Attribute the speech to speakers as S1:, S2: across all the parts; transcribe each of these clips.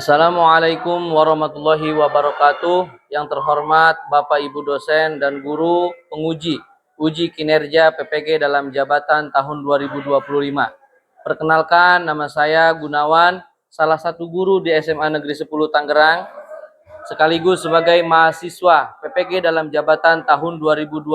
S1: Assalamualaikum warahmatullahi wabarakatuh. Yang terhormat Bapak Ibu dosen dan guru penguji uji kinerja PPG dalam jabatan tahun 2025. Perkenalkan, nama saya Gunawan, salah satu guru di SMA Negeri 10 Tangerang, sekaligus sebagai mahasiswa PPG dalam jabatan tahun 2025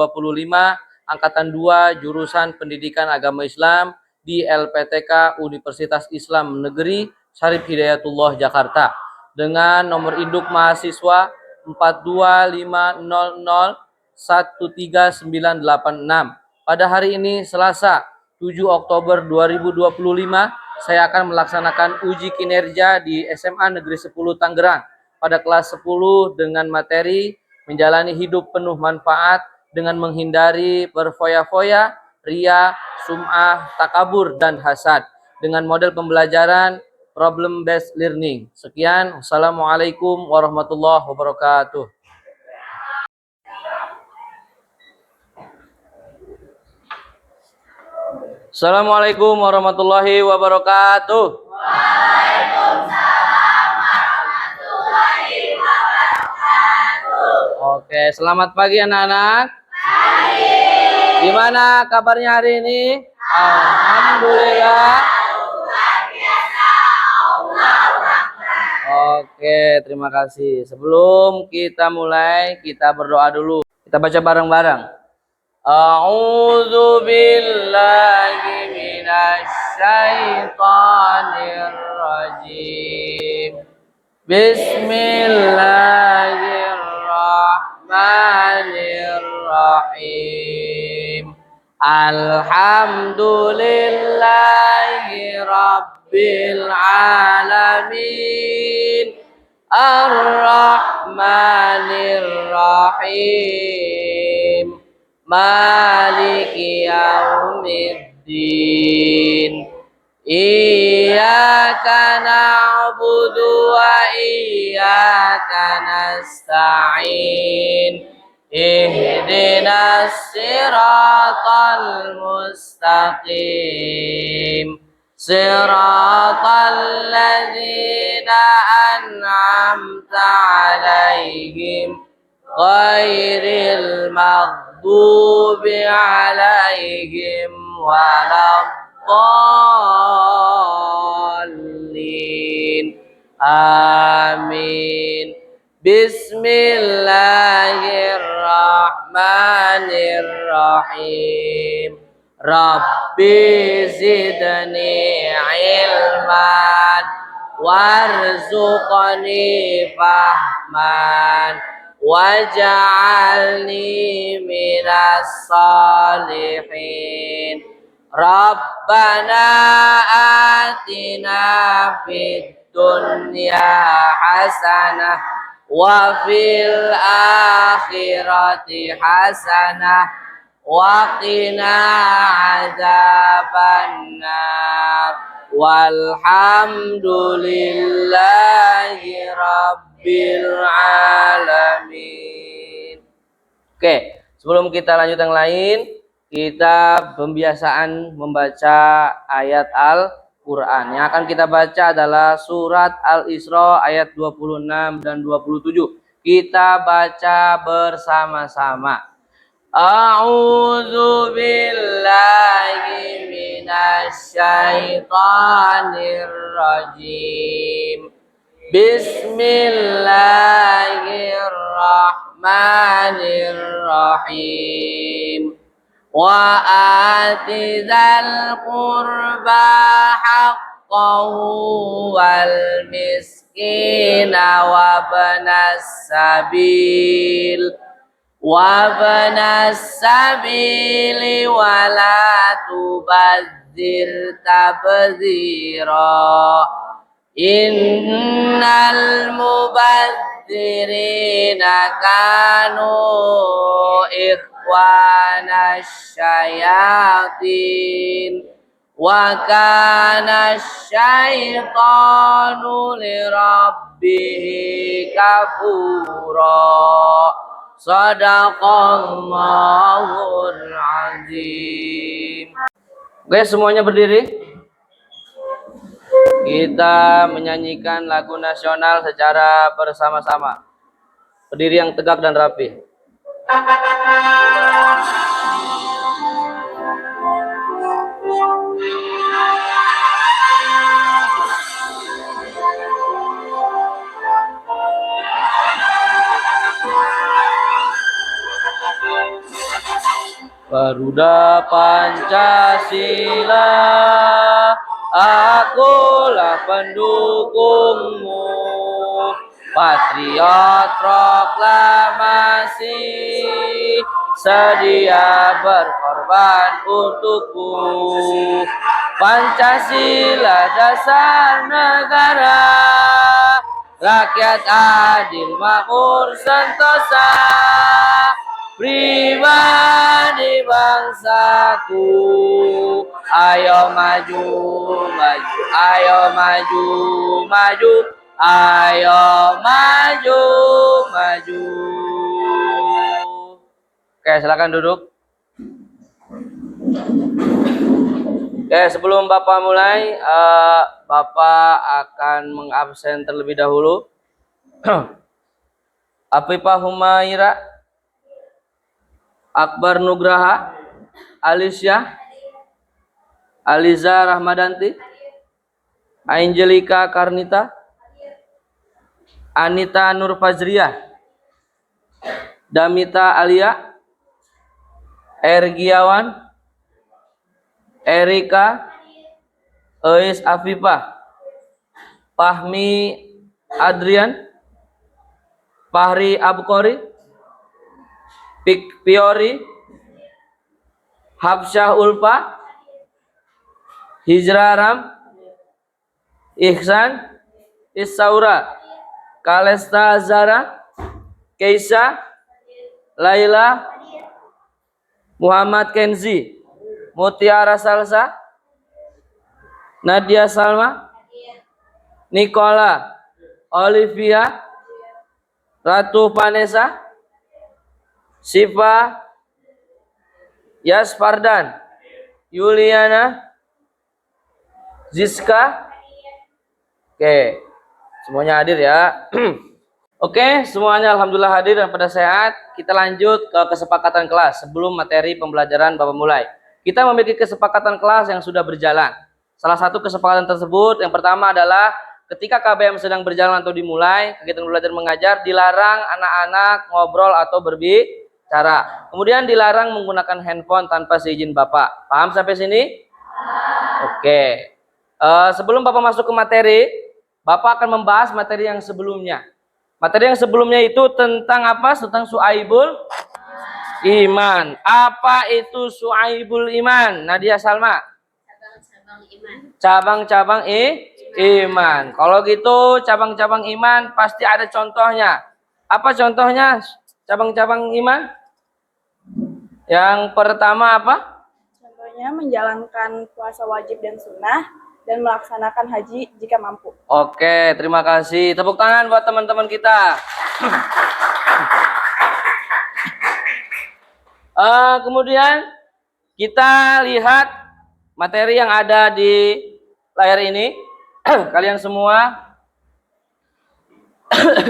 S1: Angkatan 2 jurusan Pendidikan Agama Islam di LPTK Universitas Islam Negeri Syarif Hidayatullah Jakarta dengan nomor induk mahasiswa 425001396. Pada hari ini Selasa 7 Oktober 2025 saya akan melaksanakan uji kinerja di SMA Negeri 10 Tangerang pada kelas 10 dengan materi menjalani hidup penuh manfaat dengan menghindari berfoya-foya, ria, sum'ah, takabur, dan hasad dengan model pembelajaran problem based learning. Sekian, wassalamualaikum warahmatullahi wabarakatuh. Assalamualaikum warahmatullahi wabarakatuh. Waalaikumsalam warahmatullahi wabarakatuh. Oke, selamat pagi anak-anak. Pagi. Gimana kabarnya hari ini? Alhamdulillah. Oke, terima kasih. Sebelum kita mulai, kita berdoa dulu. Kita baca bareng-bareng. A'udzu billahi minasy syaithanir rajim. Bismillahirrahmanirrahim. Alhamdulillahi rabbil alamin. Ar-Rahmanir-Rahim. Maliki yaumiddin. Iyyaka na'budu wa iyyaka nasta'in. Ihdinas siratal mustaqim. Siratal ladzina an'amta 'alaihim ghairil maghdubi 'alaihim waladdallin. Amin. Bismillahirrahmanirrahim. Rabbi zidni ilman warzuqni fahman waj'alni minas salihin. Rabbana atina fid dunya hasanah wa fil akhirati hasanah wa qina adzabannar. Walhamdulillahi rabbil alamin. Oke, sebelum kita lanjut yang lain, kita pembiasaan membaca ayat Al-Quran. Yang akan kita baca adalah surat Al-Isra ayat 26 dan 27. Kita baca bersama-sama. A'udzu billahi minasy syaithanir rajim. Bismillahirrahmanirrahim. Wa ati dzal qurba haqqahu wal miskina wa banas sabil wabnas sabili wala tubadzir tabdzira. Innal mubadzirina kanu ikhwana syayatin wa kana syaitanu lirabbihi kafura. Shadaqallahul azim. Oke, semuanya berdiri. Kita menyanyikan lagu nasional secara bersama-sama. Berdiri yang tegak dan rapi. Garuda Pancasila, akulah pendukungmu. Patriot proklamasi, sedia berkorban untukku. Pancasila dasar negara, rakyat adil makmur sentosa. Pribadi bangsaku, ayo maju, maju, ayo maju, maju, ayo maju, maju. Oke, silakan duduk. Oke, sebelum Bapak mulai, Bapak akan mengabsen terlebih dahulu. Afifah Humaira, Akbar Nugraha, Alicia, Aliza Rahmadanti, Angelika Karnita, Anita Nur Fazriyah, Damita Alia, Ergiawan, Erika, Eis Afifah, Fahmi Adrian, Fahri Abkori, Piori, Habsyah Ulfa, Hijra Ram, Ihsan, Isaura, Kalesta Zara, Keisha, Laila, Muhammad Kenzi, Mutiara Salsa, Nadia Salma, Nicola, Olivia, Ratu Vanessa, Siva, Yasfardan, Yuliana, Ziska. Oke, semuanya hadir ya. Oke, semuanya alhamdulillah hadir dan pada sehat. Kita lanjut ke kesepakatan kelas sebelum materi pembelajaran Bapak mulai. Kita memiliki kesepakatan kelas yang sudah berjalan. Salah satu kesepakatan tersebut yang pertama adalah ketika KBM sedang berjalan atau dimulai, kegiatan belajar mengajar dilarang anak-anak ngobrol atau berbicara. Kemudian dilarang menggunakan handphone tanpa seizin Bapak. Paham sampai sini? Oke. Sebelum Bapak masuk ke materi, Bapak akan membahas materi yang sebelumnya. Materi yang sebelumnya itu tentang apa? Tentang Syu'aibul Iman. Apa itu Syu'aibul Iman? Nadia Salma.
S2: Cabang-cabang iman.
S1: Cabang-cabang iman. Kalau gitu cabang-cabang iman pasti ada contohnya. Apa contohnya cabang-cabang iman? Yang pertama apa?
S3: Contohnya menjalankan puasa wajib dan sunnah dan melaksanakan haji jika mampu.
S1: Oke, terima kasih. Tepuk tangan buat teman-teman kita. Kemudian kita lihat materi yang ada di layar ini. Kalian semua,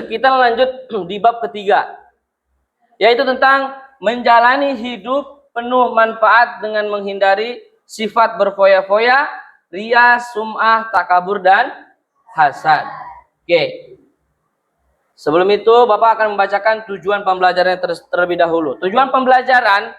S1: kita lanjut di bab ketiga, yaitu tentang menjalani hidup penuh manfaat dengan menghindari sifat berfoya-foya, ria, sum'ah, takabur, dan hasad. Oke. Sebelum itu, Bapak akan membacakan tujuan pembelajaran terlebih dahulu. Tujuan pembelajaran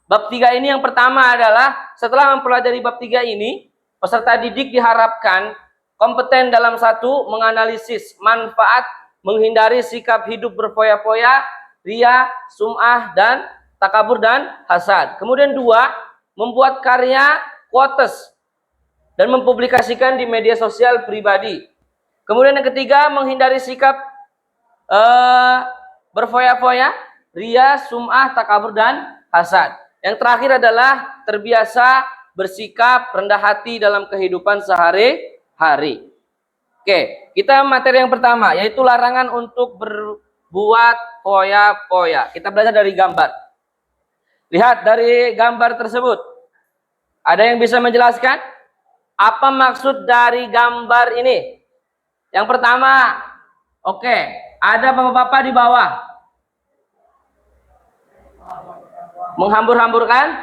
S1: bab 3 ini yang pertama adalah setelah mempelajari bab 3 ini, peserta didik diharapkan kompeten dalam satu, menganalisis manfaat menghindari sikap hidup berfoya-foya, ria, sum'ah, dan takabur dan hasad. Kemudian 2, membuat karya quotes dan mempublikasikan di media sosial pribadi. Kemudian yang ketiga, menghindari sikap berfoya-foya, ria, sum'ah, takabur, dan hasad. Yang terakhir adalah terbiasa bersikap rendah hati dalam kehidupan sehari-hari. Oke, kita materi yang pertama, yaitu larangan untuk berbuat foya-foya. Kita belajar dari gambar. Lihat dari gambar tersebut. Ada yang bisa menjelaskan? Apa maksud dari gambar ini? Yang pertama, oke, ada bapak-bapak di bawah. Menghambur-hamburkan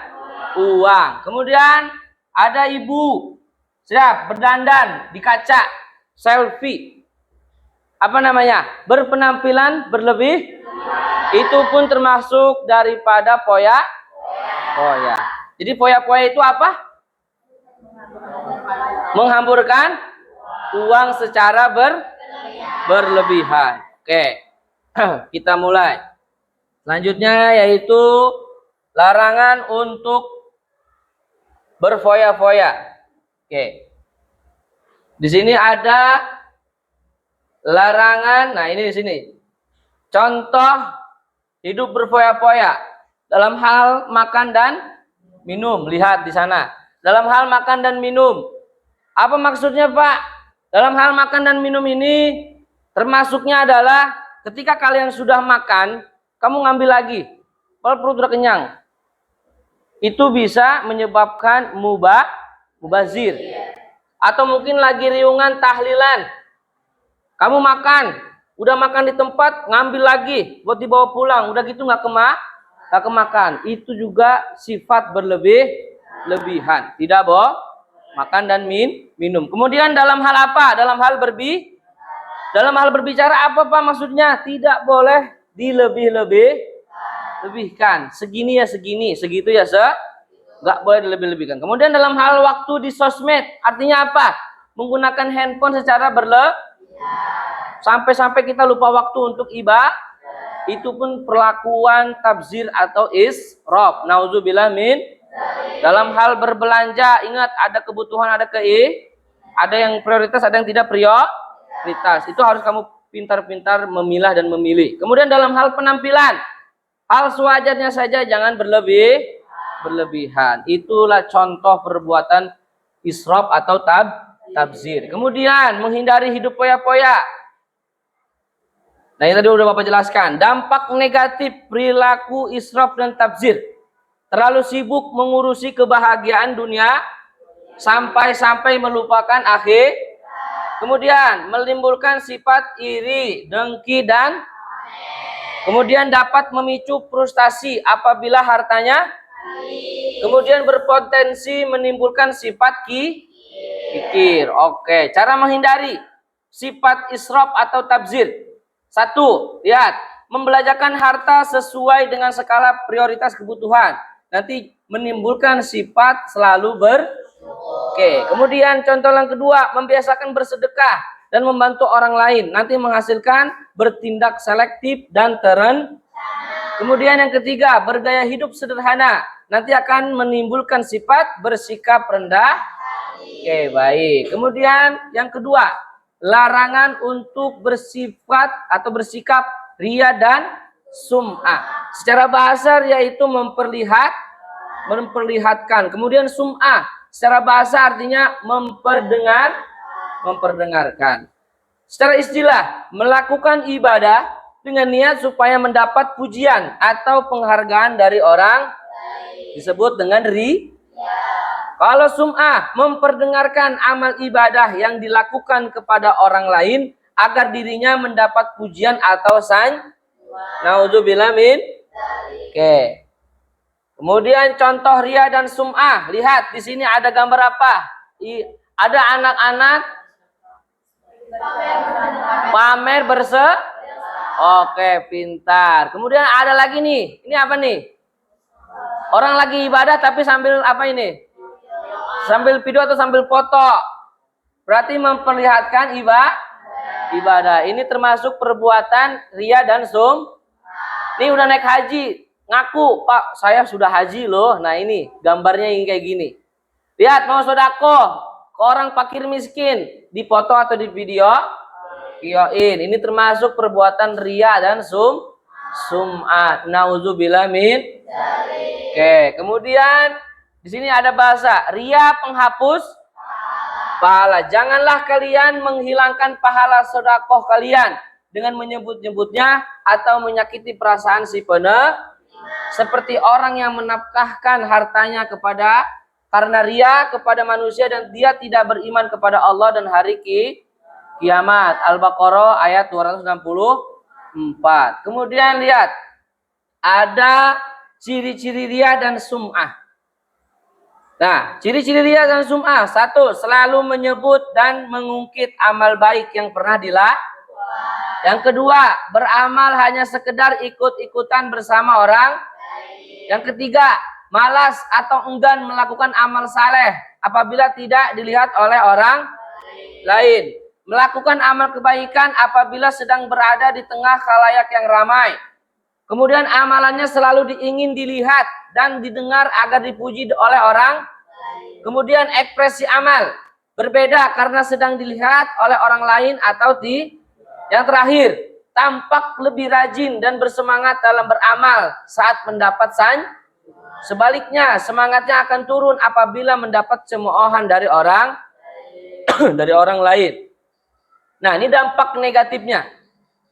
S1: uang. Kemudian ada ibu, siap, berdandan di kaca, selfie. Apa namanya? Berpenampilan berlebih. Itu pun termasuk daripada poya. Jadi poya-poya itu apa? Menghamburkan uang secara berlebihan. Oke, kita mulai. Selanjutnya yaitu larangan untuk berfoya-foya. Oke, di sini ada larangan. Nah, ini di sini contoh hidup berfoya-foya dalam hal makan dan minum. Lihat di sana. Dalam hal makan dan minum. Apa maksudnya, Pak? Dalam hal makan dan minum ini termasuknya adalah ketika kalian sudah makan, kamu ngambil lagi. Kalau perut sudah kenyang. Itu bisa menyebabkan mubazir. Atau mungkin lagi riungan tahlilan. Kamu makan, udah makan di tempat, ngambil lagi buat dibawa pulang. Udah gitu nggak kemakan. Itu juga sifat berlebihan. Tidak boh. Makan dan minum. Kemudian dalam hal apa? Dalam hal berbicara apa, Pak, maksudnya? Tidak boleh dilebih-lebihkan. Segini ya segini, segitu ya nggak boleh dilebih-lebihkan. Kemudian dalam hal waktu di sosmed, artinya apa? Menggunakan handphone secara sampai-sampai kita lupa waktu untuk ibadah. Itu pun perlakuan tabzir atau israf. Nauzubillah min. Dalam hal berbelanja, ingat ada kebutuhan, ada yang prioritas, ada yang tidak prioritas. Itu harus kamu pintar-pintar memilah dan memilih. Kemudian dalam hal penampilan, hal sewajarnya saja, jangan berlebihan. Itulah contoh perbuatan israf atau tabzir. Kemudian menghindari hidup poya-poya. Nah, ini tadi udah Bapak jelaskan. Dampak negatif perilaku israf dan tabzir. Terlalu sibuk mengurusi kebahagiaan dunia sampai melupakan akhir. Kemudian menimbulkan sifat iri, dengki, dan kemudian dapat memicu frustasi apabila hartanya. Kemudian berpotensi menimbulkan sifat kikir. Oke, cara menghindari sifat israf atau tabzir. 1, lihat, membelanjakan harta sesuai dengan skala prioritas kebutuhan. Nanti menimbulkan sifat selalu Oke. Kemudian contoh yang kedua, membiasakan bersedekah dan membantu orang lain. Nanti menghasilkan bertindak selektif dan Kemudian yang ketiga, bergaya hidup sederhana. Nanti akan menimbulkan sifat bersikap rendah. Oke, baik. Kemudian yang kedua, larangan untuk bersifat atau bersikap ria dan sum'ah. Secara bahasa yaitu memperlihatkan. Kemudian sum'ah secara bahasa artinya memperdengarkan. Secara istilah, melakukan ibadah dengan niat supaya mendapat pujian atau penghargaan dari orang, disebut dengan Kalau sum'ah, memperdengarkan amal ibadah yang dilakukan kepada orang lain agar dirinya mendapat pujian atau Nauzubillah min. Oke. Kemudian contoh ria dan sum'ah. Lihat di sini ada gambar apa? Ada anak-anak pamer Oke, pintar. Kemudian ada lagi nih. Ini apa nih? Orang lagi ibadah tapi sambil apa ini? Sambil video atau sambil foto. Berarti memperlihatkan ibadah. Ini termasuk perbuatan ria dan Ini udah naik haji, ngaku, Pak, saya sudah haji loh. Nah, ini gambarnya yang kayak gini. Lihat, mau sedekah ke orang fakir miskin, di foto atau di videoin. Ini termasuk perbuatan ria dan sum'ah. Nauzubillah min. Oke, kemudian di sini ada bahasa ria penghapus pahala. Janganlah kalian menghilangkan pahala sedekah kalian dengan menyebut-nyebutnya atau menyakiti perasaan si seperti orang yang menafkahkan hartanya kepada karena ria kepada manusia dan dia tidak beriman kepada Allah dan hari kiamat. Al-Baqarah ayat 264. Kemudian lihat, ada ciri-ciri ria dan sum'ah. Nah, ciri-ciri ria dan sum'ah. 1, selalu menyebut dan mengungkit amal baik yang pernah dilakukan. Yang kedua, beramal hanya sekedar ikut-ikutan bersama orang. Yang ketiga, malas atau enggan melakukan amal saleh apabila tidak dilihat oleh orang lain. Melakukan amal kebaikan apabila sedang berada di tengah khalayak yang ramai. Kemudian amalannya selalu ingin dilihat dan didengar agar dipuji oleh orang. Kemudian ekspresi amal berbeda karena sedang dilihat oleh orang lain atau Yang terakhir, tampak lebih rajin dan bersemangat dalam beramal saat mendapat Sebaliknya, semangatnya akan turun apabila mendapat cemoohan dari orang lain. Nah, ini dampak negatifnya.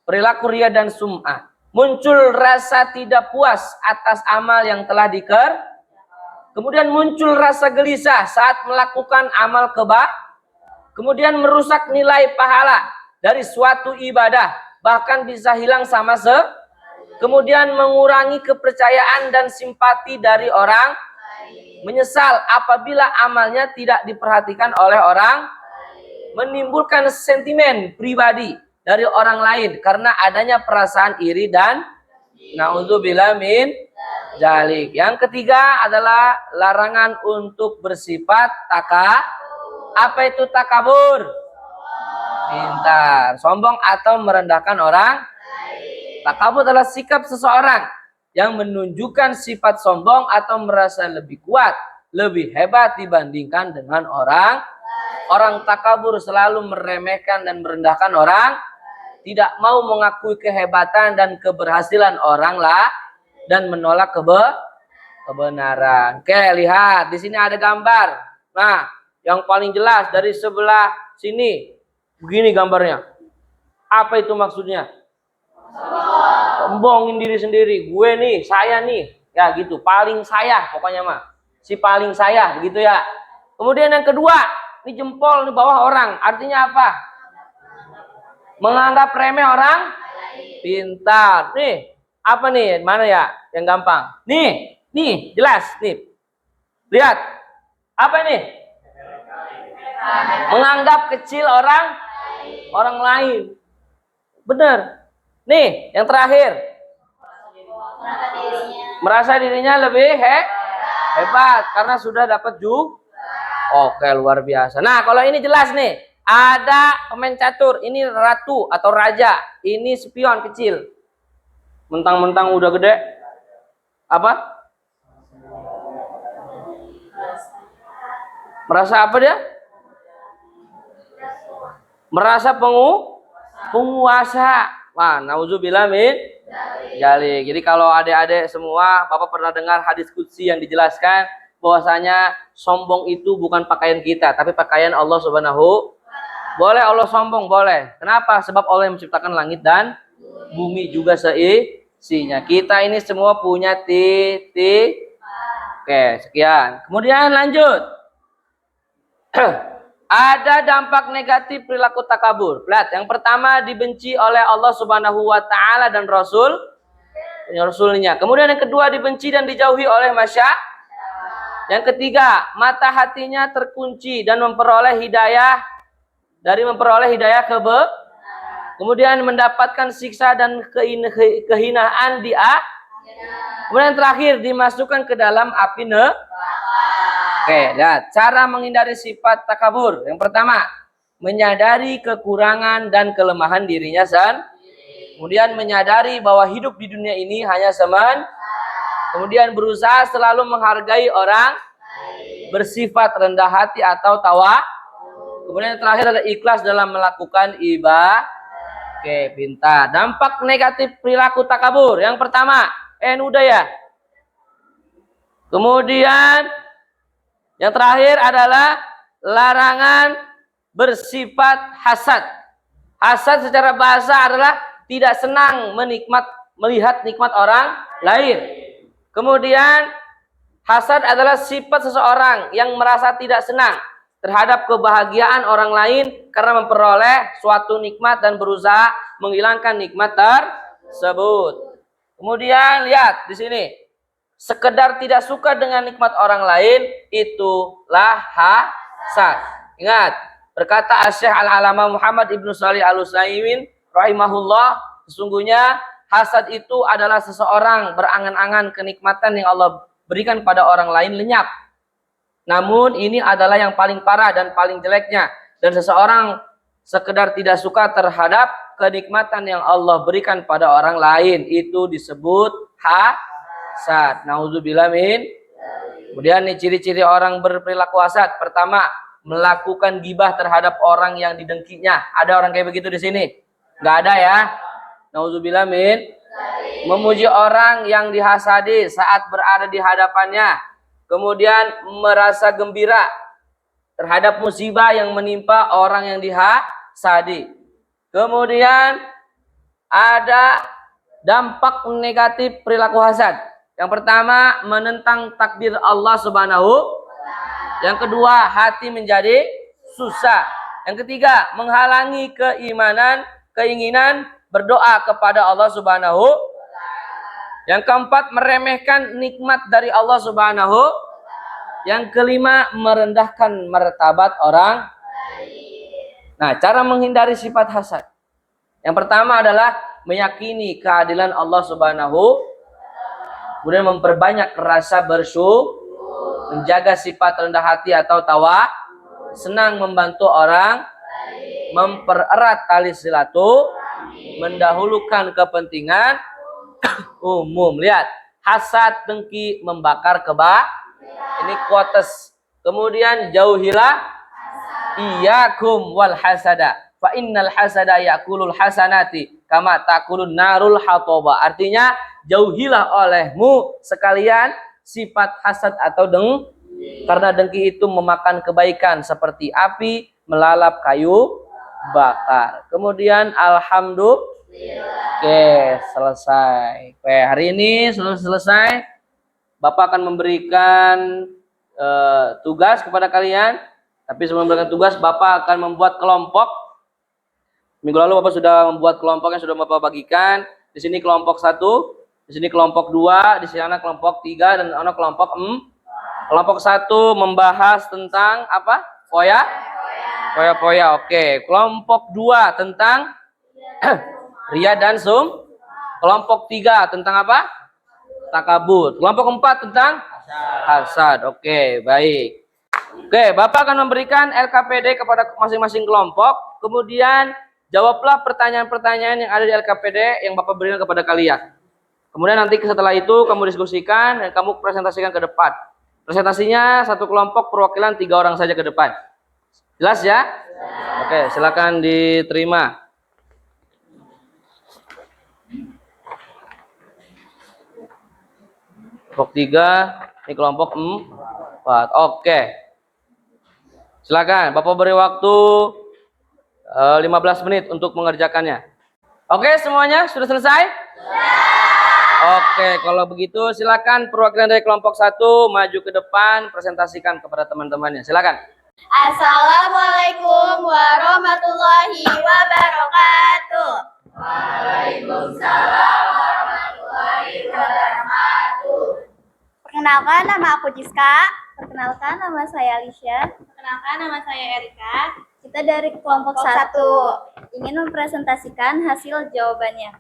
S1: Perilaku ria dan sum'ah. Muncul rasa tidak puas atas amal yang telah Kemudian muncul rasa gelisah saat melakukan amal Kemudian merusak nilai pahala dari suatu ibadah, bahkan bisa hilang kemudian mengurangi kepercayaan dan simpati dari orang, menyesal apabila amalnya tidak diperhatikan oleh orang, menimbulkan sentimen pribadi dari orang lain karena adanya perasaan iri dan naudzubillah min dzalik. Yang ketiga adalah larangan untuk bersifat Apa itu takabur? Pintar, sombong atau merendahkan orang. Takabur adalah sikap seseorang yang menunjukkan sifat sombong atau merasa lebih kuat, lebih hebat dibandingkan dengan orang. Orang takabur selalu meremehkan dan merendahkan orang, tidak mau mengakui kehebatan dan keberhasilan orang lah, dan menolak kebenaran. Oke, lihat di sini ada gambar. Nah, yang paling jelas dari sebelah sini. Begini gambarnya. Apa itu maksudnya? Sombongin diri sendiri. Gue nih, saya nih. Ya gitu, paling saya pokoknya mah. Si paling saya, begitu ya. Kemudian yang kedua, ini jempol di bawah orang. Artinya apa? Menganggap remeh orang. Pintar. Nih, apa nih? Mana ya? Yang gampang. Nih, jelas nih. Lihat. Apa ini? Menganggap kecil orang lain. Benar. Nih, yang terakhir. Merasa dirinya lebih hebat karena sudah dapat Oke, luar biasa. Nah, kalau ini jelas nih. Ada pemain catur. Ini ratu atau raja. Ini spion kecil. Mentang-mentang udah gede. Apa? Merasa apa dia? Merasa penguasa. Wah, nauzubillah min dzalik. Jadi kalau adik-adik semua, Bapak pernah dengar hadis qudsi yang dijelaskan bahwasanya sombong itu bukan pakaian kita, tapi pakaian Allah Subhanahu. Boleh Allah sombong, boleh. Kenapa? Sebab Allah yang menciptakan langit dan bumi juga seisinya. Kita ini semua punya titik. Oke, sekian. Kemudian lanjut. Ada dampak negatif perilaku takabur. Lihat, yang pertama dibenci oleh Allah Subhanahu wa taala dan Rasulnya. Kemudian yang kedua dibenci dan dijauhi oleh masyarakat. Yang ketiga, mata hatinya terkunci dan memperoleh hidayah kemudian mendapatkan siksa dan kehinaan di Kemudian terakhir dimasukkan ke dalam api Oke, lihat cara menghindari sifat takabur. Yang pertama, menyadari kekurangan dan kelemahan dirinya Kemudian menyadari bahwa hidup di dunia ini hanya Kemudian berusaha selalu menghargai orang, bersifat rendah hati atau Kemudian yang terakhir adalah ikhlas dalam melakukan ibadah. Oke, pintar. Dampak negatif perilaku takabur. Yang pertama, udah ya. Kemudian yang terakhir adalah larangan bersifat hasad. Hasad secara bahasa adalah tidak senang melihat nikmat orang lain. Kemudian Hasad adalah sifat seseorang yang merasa tidak senang terhadap kebahagiaan orang lain karena memperoleh suatu nikmat dan berusaha menghilangkan nikmat tersebut. Kemudian lihat di sini, sekedar tidak suka dengan nikmat orang lain itulah hasad. Ingat, berkata Syekh Al-Allamah Muhammad Ibnu Shalih Al-Utsaimin rahimahullah, sesungguhnya hasad itu adalah seseorang berangan-angan kenikmatan yang Allah berikan pada orang lain lenyap. Namun ini adalah yang paling parah dan paling jeleknya. Dan seseorang sekedar tidak suka terhadap kenikmatan yang Allah berikan pada orang lain, itu disebut hasad. Nauzubillah min. Kemudian nih ciri-ciri orang berperilaku hasad. Pertama, melakukan gibah terhadap orang yang didengkinya. Ada orang kayak begitu di sini? Nggak ada ya? Nauzubillah min. Memuji orang yang dihasadi saat berada di hadapannya. Kemudian merasa gembira terhadap musibah yang menimpa orang yang dihasadi. Kemudian ada dampak negatif perilaku hasad. Yang pertama, menentang takdir Allah Subhanahu. Yang kedua, hati menjadi susah. Yang ketiga, menghalangi keinginan berdoa kepada Allah Subhanahu. Yang keempat, meremehkan nikmat dari Allah Subhanahu. Yang kelima, merendahkan martabat orang. Nah, cara menghindari sifat hasad. Yang pertama adalah meyakini keadilan Allah Subhanahu. Kemudian memperbanyak rasa bersyukur, menjaga sifat rendah hati atau tawa, senang membantu orang, mempererat tali silaturahmi, mendahulukan kepentingan umum. Lihat, hasad, dengki, membakar ini quotes. Kemudian jauhilah iyyakum wal hasada fa innal hasada yakulul hasanati kama takulun narul hataba. Artinya, jauhilah olehmu sekalian sifat hasad atau karena dengki itu memakan kebaikan seperti api melalap kayu bakar. Kemudian alhamdulillah. Oke, selesai. Oke, hari ini selesai. Bapak akan memberikan tugas kepada kalian. Tapi sebelum memberikan tugas, Bapak akan membuat kelompok. Minggu lalu Bapak sudah membuat kelompok yang sudah Bapak bagikan. Di sini kelompok 1, di sini kelompok 2, di sana kelompok 3, dan ada kelompok 4. Kelompok 1 membahas tentang apa? Foya-foya. Oke. Kelompok 2 tentang ria dan sum. Kelompok 3 tentang apa? Takabur. Kelompok 4 tentang hasad. Oke, baik. Oke, Bapak akan memberikan LKPD kepada masing-masing kelompok. Kemudian jawablah pertanyaan-pertanyaan yang ada di LKPD yang Bapak berikan kepada kalian. Kemudian nanti setelah itu kamu diskusikan dan kamu presentasikan ke depan. Presentasinya satu kelompok perwakilan 3 orang saja ke depan. Jelas ya? Oke, silakan diterima. Kelompok 3, ini kelompok 4. Oke. Silakan, Bapak beri waktu 15 menit untuk mengerjakannya. Oke, semuanya sudah selesai? Oke, kalau begitu silakan perwakilan dari kelompok 1 maju ke depan, presentasikan kepada teman-temannya. Silakan.
S2: Assalamualaikum warahmatullahi wabarakatuh. Waalaikumsalam warahmatullahi wabarakatuh.
S4: Perkenalkan, nama aku Jiska. Perkenalkan, nama saya Alicia.
S2: Perkenalkan, nama saya Erika.
S4: Kita dari kelompok 1 ingin mempresentasikan hasil jawabannya.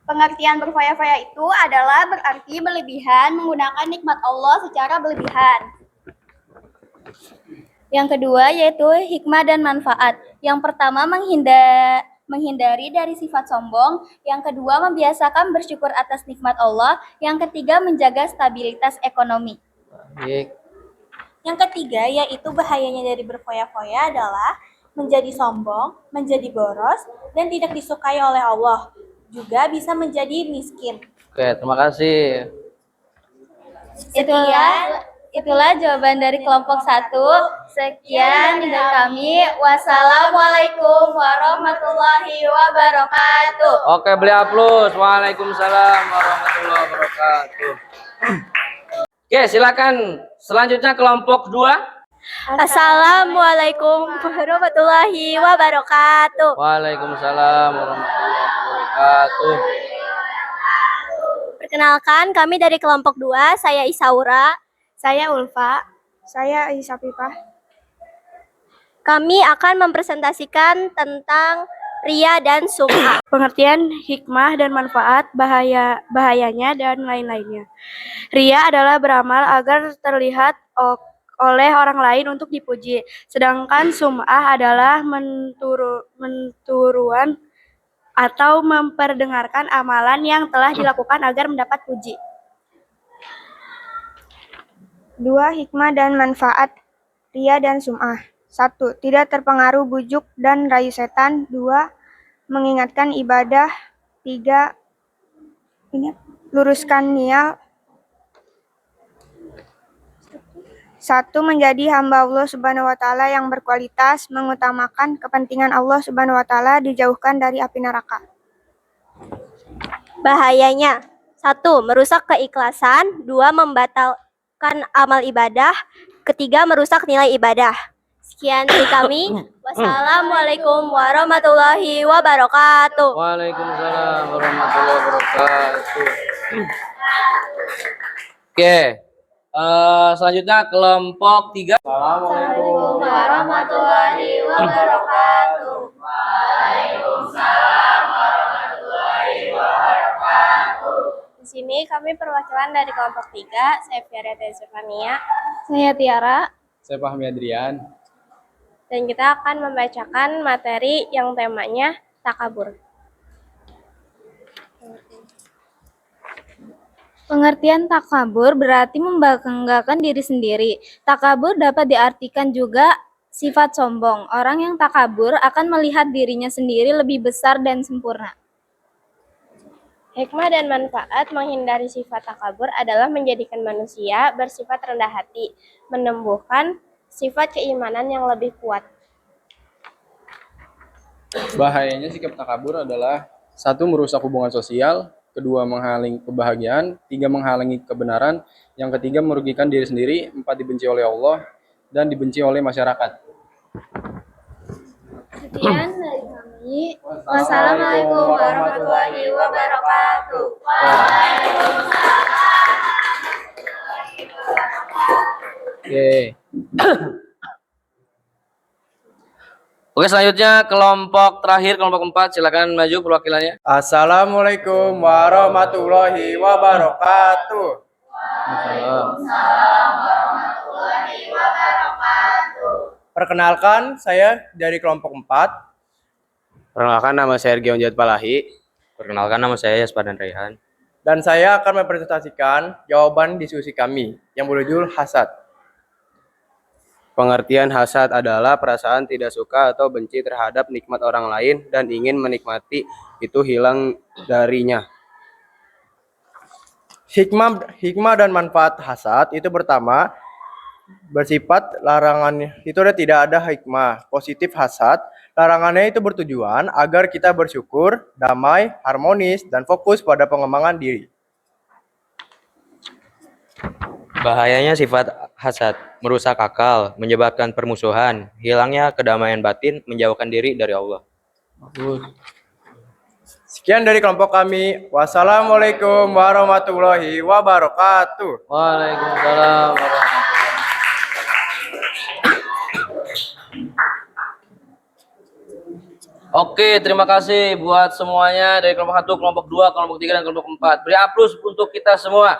S4: Pengertian berfoya-foya itu adalah berarti berlebihan, menggunakan nikmat Allah secara berlebihan. Yang kedua yaitu hikmah dan manfaat. Yang pertama menghindari dari sifat sombong. Yang kedua membiasakan bersyukur atas nikmat Allah. Yang ketiga menjaga stabilitas ekonomi.
S1: Baik.
S4: Yang ketiga yaitu bahayanya dari berfoya-foya adalah menjadi sombong, menjadi boros, dan tidak disukai oleh Allah. Juga bisa menjadi miskin.
S1: Oke, terima kasih.
S4: Itulah jawaban dari kelompok 1. Sekian dari kami. Wassalamualaikum warahmatullahi wabarakatuh.
S1: Oke, beli aplaus. Waalaikumsalam warahmatullahi wabarakatuh. Oke, silakan. Selanjutnya kelompok 2.
S2: Assalamualaikum warahmatullahi wabarakatuh.
S1: Waalaikumsalam warahmatullahi wabarakatuh.
S2: Perkenalkan, kami dari kelompok 2, saya Isaura.
S3: Saya Ulfa. Saya Isafifah.
S2: Kami akan mempresentasikan tentang ria dan sum'ah.
S3: Pengertian hikmah dan manfaat, bahayanya dan lain-lainnya. Ria adalah beramal agar terlihat oleh orang lain untuk dipuji. Sedangkan sum'ah adalah menturuan atau memperdengarkan amalan yang telah dilakukan agar mendapat puji. 2. Hikmah dan manfaat ria dan sum'ah. 1. Tidak terpengaruh bujuk dan rayu setan. 2. Mengingatkan ibadah. 3. Luruskan niat. 1. Menjadi hamba Allah Subhanahu wa taala yang berkualitas, mengutamakan kepentingan Allah Subhanahu wa taala, dijauhkan dari api neraka.
S2: Bahayanya: 1. Merusak keikhlasan. 2. Membatalkan amal ibadah. 3. Merusak nilai ibadah. Sekian dari kami. Wassalamualaikum warahmatullahi wabarakatuh.
S1: Waalaikumsalam warahmatullahi wabarakatuh. Oke. Selanjutnya kelompok 3.
S2: Assalamualaikum warahmatullahi wabarakatuh. Di sini kami perwakilan dari kelompok 3, saya Fiara Tezufania.
S3: Saya Tiara.
S5: Saya Fahmi Adrian.
S2: Dan kita akan membacakan materi yang temanya takabur.
S4: Pengertian takabur berarti membanggakan diri sendiri. Takabur dapat diartikan juga sifat sombong. Orang yang takabur akan melihat dirinya sendiri lebih besar dan sempurna.
S2: Hikmah dan manfaat menghindari sifat takabur adalah menjadikan manusia bersifat rendah hati, menumbuhkan sifat keimanan yang lebih kuat.
S5: Bahayanya sikap takabur adalah 1. Merusak hubungan sosial, 2. Menghalangi kebahagiaan, 3. Menghalangi kebenaran, yang ketiga merugikan diri sendiri, 4. Dibenci oleh Allah dan dibenci oleh masyarakat.
S4: Sekian dari kami.
S2: Wassalamualaikum warahmatullahi wabarakatuh.
S1: Oke. Oke, selanjutnya kelompok terakhir, kelompok 4. Silakan maju perwakilannya.
S5: Assalamualaikum warahmatullahi wabarakatuh. Perkenalkan, saya dari kelompok 4.
S6: Perkenalkan, nama saya Ergion Jat Palahi.
S7: Perkenalkan, nama saya Yaspadan Raihan.
S5: Dan saya akan mempresentasikan jawaban diskusi kami yang berjudul hasad.
S6: Pengertian hasad adalah perasaan tidak suka atau benci terhadap nikmat orang lain dan ingin menikmati itu hilang darinya.
S5: Hikmah dan manfaat hasad itu pertama, bersifat larangannya itu tidak ada hikmah positif hasad. Larangannya itu bertujuan agar kita bersyukur, damai, harmonis, dan fokus pada pengembangan diri.
S7: Bahayanya sifat hasad, merusak akal, menyebabkan permusuhan, hilangnya kedamaian batin, menjauhkan diri dari Allah.
S5: Sekian dari kelompok kami. Wassalamualaikum warahmatullahi wabarakatuh.
S1: Waalaikumsalam warahmatullahi. Oke, terima kasih buat semuanya dari kelompok 1, kelompok 2, kelompok 3, dan kelompok 4. Beri aplaus untuk kita semua.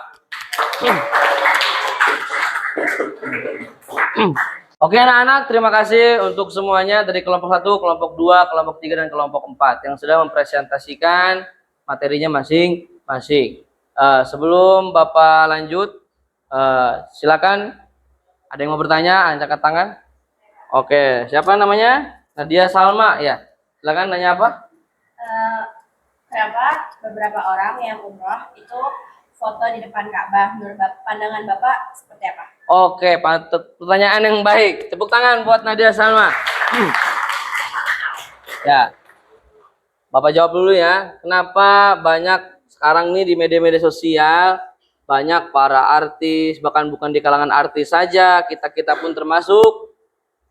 S1: Oke anak-anak, terima kasih untuk semuanya dari kelompok 1, kelompok 2, kelompok 3, dan kelompok 4 yang sudah mempresentasikan materinya masing-masing. Sebelum Bapak lanjut, silakan ada yang mau bertanya, angkat tangan. Oke, siapa namanya? Nadia Salma, ya. Silakan nanya apa?
S8: Kenapa beberapa orang yang umroh itu foto di depan Ka'bah? Menurut pandangan Bapak seperti apa?
S1: Oke, pertanyaan yang baik. Tepuk tangan buat Nadia Salma. Ya, Bapak jawab dulu ya. Kenapa banyak sekarang nih di media-media sosial banyak para artis, bahkan bukan di kalangan artis saja, kita pun termasuk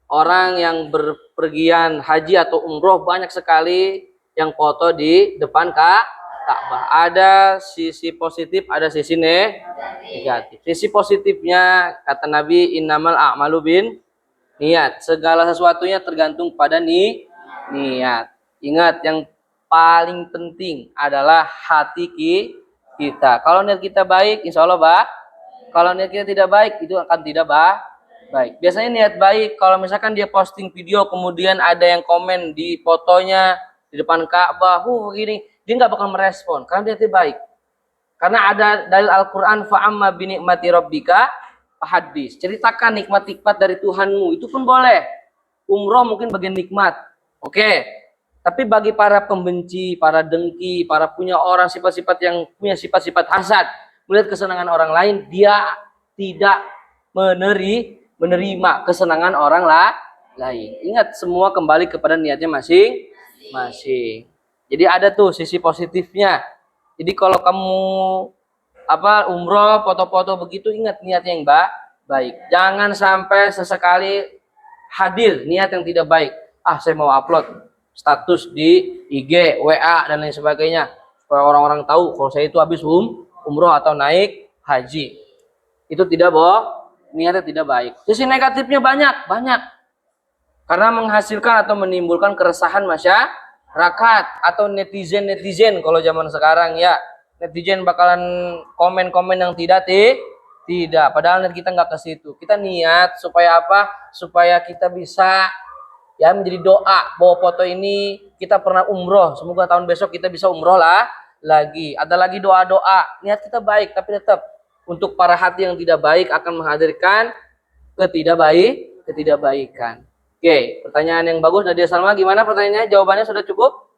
S1: orang yang berpergian haji atau umroh banyak sekali yang foto di depan Ka'bah. Ada sisi positif, ada sisi negatif. Sisi positifnya kata Nabi, innamal a'malu bin niat. Segala sesuatunya tergantung pada niat. Ingat, yang paling penting adalah hati kita. Kalau niat kita baik, insya Allah kalau niat kita tidak baik, itu akan tidak baik. Biasanya niat baik, kalau misalkan dia posting video, kemudian ada yang komen di fotonya di depan Ka'bah, gini, dia nggak bakal merespon, karena niatnya baik. Karena ada dalil Al-Quran, fa'amma binikmati rabbika hadis. Ceritakan nikmat-nikmat dari Tuhanmu, itu pun boleh. Umroh mungkin bagian nikmat, oke. Tapi bagi para pembenci, para dengki, para punya orang sifat-sifat yang punya sifat-sifat hasad, melihat kesenangan orang lain, dia tidak menerima kesenangan orang lain. Ingat, semua kembali kepada niatnya masing-masing. Jadi ada tuh sisi positifnya. Jadi kalau kamu umroh, foto-foto begitu, ingat niatnya yang baik. Jangan sampai sesekali hadir niat yang tidak baik. Saya mau upload status di IG, WA dan lain sebagainya supaya orang-orang tahu kalau saya itu habis umroh atau naik haji. Itu tidak niatnya tidak baik. Sisi negatifnya banyak. Karena menghasilkan atau menimbulkan keresahan masyarakat atau netizen kalau zaman sekarang ya. Netizen bakalan komen-komen yang tidak. Padahal niat kita nggak ke situ. Kita niat supaya apa? Supaya kita bisa ya menjadi doa bahwa foto ini kita pernah umroh. Semoga tahun besok kita bisa umroh lagi. Ada lagi doa-doa. Niat kita baik, tapi tetap untuk para hati yang tidak baik akan menghadirkan ketidakbaikan. Oke, pertanyaan yang bagus Nadia Salma. Gimana pertanyaannya? Jawabannya sudah cukup?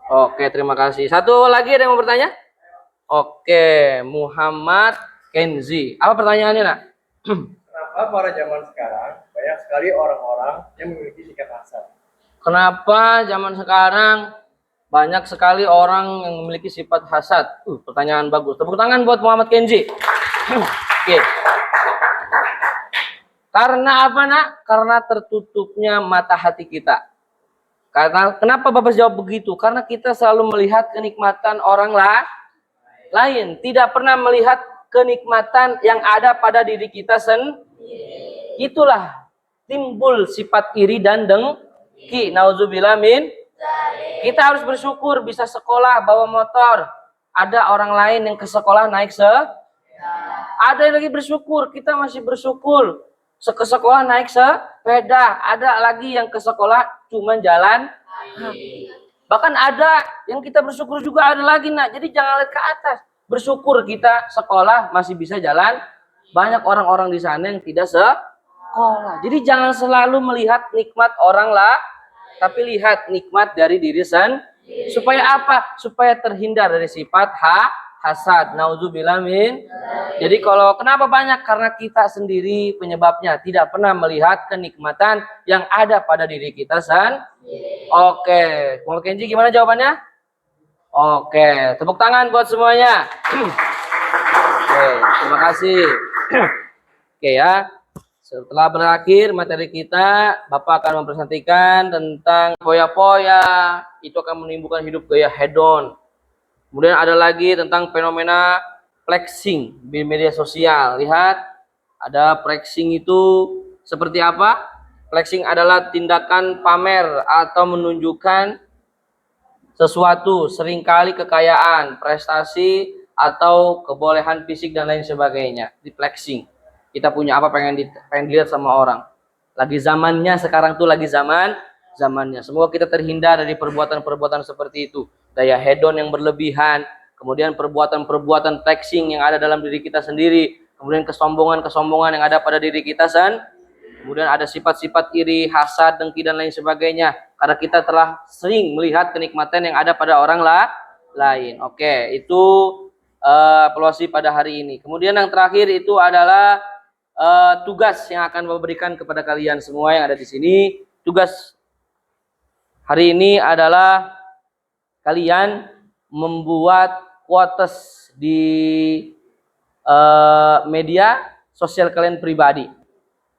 S1: Oke, terima kasih. Satu lagi ada yang mau bertanya? Oke, Muhammad Kenzi. Apa pertanyaannya, Nak?
S5: Kenapa pada zaman sekarang banyak sekali orang-orang yang memiliki sikap hasad?
S1: Kenapa zaman sekarang banyak sekali orang yang memiliki sifat hasad? Pertanyaan bagus. Tepuk tangan buat Muhammad Kenzi. Oke. Karena apa, Nak? Karena tertutupnya mata hati kita. Kenapa Bapak jawab begitu? Karena kita selalu melihat kenikmatan orang lain, tidak pernah melihat kenikmatan yang ada pada diri kita sendiri. Itulah timbul sifat iri dan dengki. Nauzubillah min. Kita harus bersyukur bisa sekolah bawa motor. Ada orang lain yang ke sekolah naik ada yang lagi bersyukur, kita masih bersyukur. Ke sekolah naik sepeda. Ada lagi yang ke sekolah cuma jalan. Bahkan ada yang kita bersyukur juga ada lagi, Nak. Jadi jangan lihat ke atas. Bersyukur kita sekolah masih bisa jalan. Banyak orang-orang di sana yang tidak sekolah. Jadi jangan selalu melihat nikmat orang tapi lihat nikmat dari diri sendiri. Supaya apa? Supaya terhindar dari sifat hasad. Nauzubillah min. Jadi kenapa banyak? Karena kita sendiri penyebabnya tidak pernah melihat kenikmatan yang ada pada diri kita sendiri. Oke, Muhammad Kenji gimana jawabannya? Oke, tepuk tangan buat semuanya. Oke, terima kasih. Oke ya. Setelah berakhir materi kita, Bapak akan mempresentasikan tentang poya-poya. Itu akan menimbulkan hidup gaya hedon. Kemudian ada lagi tentang fenomena flexing di media sosial. Lihat, ada flexing itu seperti apa? Flexing adalah tindakan pamer atau menunjukkan sesuatu, seringkali kekayaan, prestasi, atau kebolehan fisik dan lain sebagainya. Di flexing. Kita punya apa pengen dilihat sama orang. Lagi zamannya sekarang tuh lagi zamannya. Semoga kita terhindar dari perbuatan-perbuatan seperti itu. Daya hedon yang berlebihan, kemudian perbuatan-perbuatan flexing yang ada dalam diri kita sendiri, kemudian kesombongan-kesombongan yang ada pada diri kita kemudian ada sifat-sifat iri, hasad, dengki dan lain sebagainya. Karena kita telah sering melihat kenikmatan yang ada pada orang lain. Oke, itu evaluasi pada hari ini. Kemudian yang terakhir itu adalah tugas yang akan memberikan kepada kalian semua yang ada di sini. Tugas hari ini adalah kalian membuat quotes di media sosial kalian pribadi.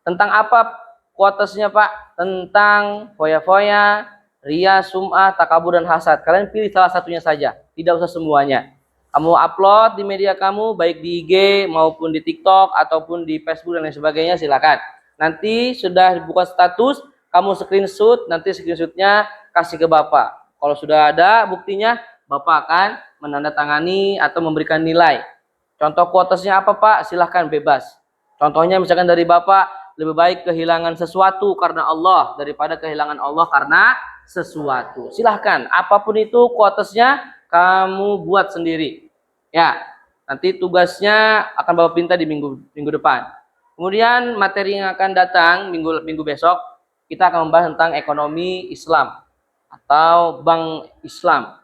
S1: Tentang apa quotesnya Pak? Tentang foya-foya, ria, sum'ah, takabur, dan hasad. Kalian pilih salah satunya saja, tidak usah semuanya. Kamu upload di media kamu, baik di IG maupun di TikTok ataupun di Facebook dan lain sebagainya, silakan. Nanti sudah dibuka status, kamu screenshot, nanti screenshotnya kasih ke Bapak. Kalau sudah ada buktinya, Bapak akan menandatangani atau memberikan nilai. Contoh quotesnya apa Pak? Silahkan bebas. Contohnya misalkan dari Bapak, lebih baik kehilangan sesuatu karena Allah daripada kehilangan Allah karena sesuatu. Silahkan, apapun itu quotesnya kamu buat sendiri. Ya, nanti tugasnya akan Bapak pinta di minggu depan. Kemudian materi yang akan datang minggu besok, kita akan membahas tentang ekonomi Islam atau bank Islam.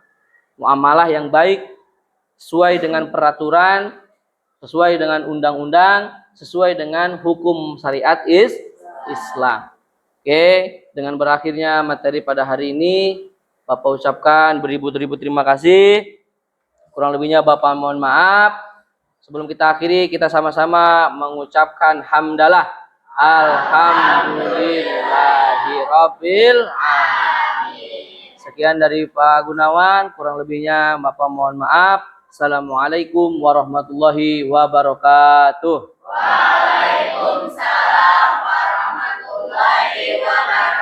S1: Muamalah yang baik sesuai dengan peraturan, sesuai dengan undang-undang, sesuai dengan hukum syariat Islam. Oke, dengan berakhirnya materi pada hari ini, Bapak ucapkan beribu-ribu terima kasih. Kurang lebihnya Bapak mohon maaf. Sebelum kita akhiri, kita sama-sama mengucapkan hamdalah. Alhamdulillahirabbil alamin. Sekian dari Pak Gunawan, kurang lebihnya Bapak mohon maaf. Assalamualaikum warahmatullahi wabarakatuh.
S9: Waalaikumsalam warahmatullahi wabarakatuh.